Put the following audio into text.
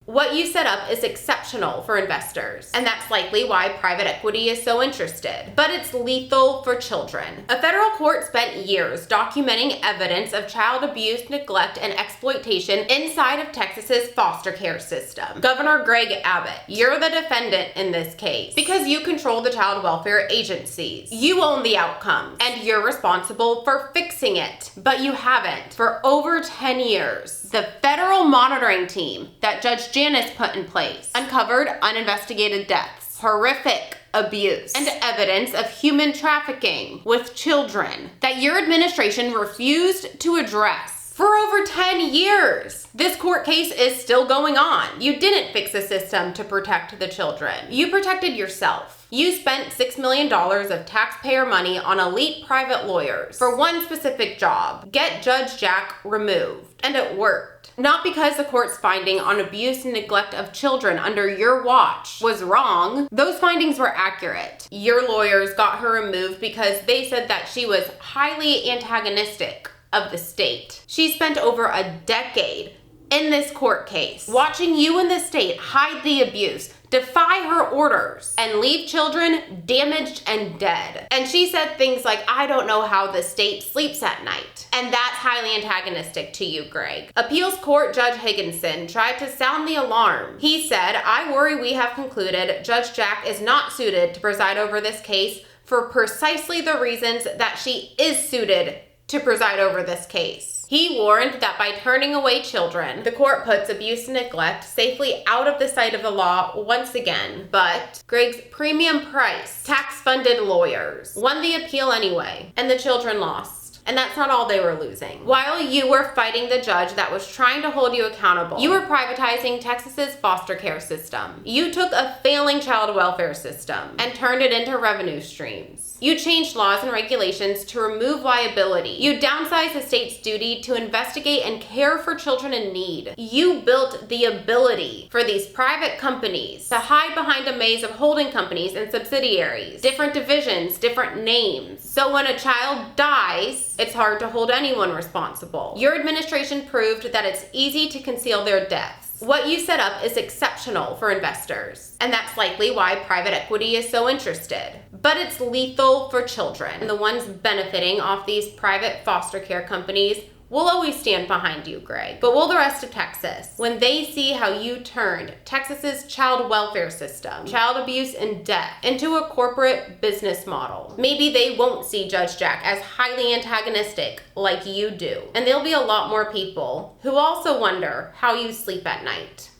What you set up is exceptional for investors, and that's likely why private equity is so interested. But it's lethal for children. A federal court spent years documenting evidence of child abuse, neglect, and exploitation inside of Texas's foster care system. Governor Greg Abbott, you're the defendant in this case because you control the child welfare agencies. You own the outcomes, and you're responsible for fixing it, but you haven't for over 10 years. The federal monitoring team that Judge Janis put in place uncovered uninvestigated deaths, horrific abuse, and evidence of human trafficking with children that your administration refused to address. For over 10 years, this court case is still going on. You didn't fix the system to protect the children. You protected yourself. You spent $6 million of taxpayer money on elite private lawyers for one specific job: get Judge Jack removed. And it worked. Not because the court's finding on abuse and neglect of children under your watch was wrong. Those findings were accurate. Your lawyers got her removed because they said that she was highly antagonistic of the state. She spent over a decade in this court case, watching you and the state hide the abuse, defy her orders, and leave children damaged and dead. And she said things like, "I don't know how the state sleeps at night." And that's highly antagonistic to you, Greg. Appeals Court Judge Higginson tried to sound the alarm. He said, "I worry we have concluded Judge Jack is not suited to preside over this case for precisely the reasons that she is suited to preside over this case." He warned that by turning away children, the court puts abuse and neglect safely out of the sight of the law once again. But Greg's premium price, tax-funded lawyers, won the appeal anyway, and the children lost. And that's not all they were losing. While you were fighting the judge that was trying to hold you accountable, you were privatizing Texas's foster care system. You took a failing child welfare system and turned it into revenue streams. You changed laws and regulations to remove liability. You downsized the state's duty to investigate and care for children in need. You built the ability for these private companies to hide behind a maze of holding companies and subsidiaries, different divisions, different names. So when a child dies, it's hard to hold anyone responsible. Your administration proved that it's easy to conceal their deaths. What you set up is exceptional for investors, and that's likely why private equity is so interested. But it's lethal for children. The ones benefiting off these private foster care companies will always stand behind you, Greg. But will the rest of Texas, when they see how you turned Texas's child welfare system, child abuse and death, into a corporate business model? Maybe they won't see Judge Jack as highly antagonistic like you do. And there'll be a lot more people who also wonder how you sleep at night.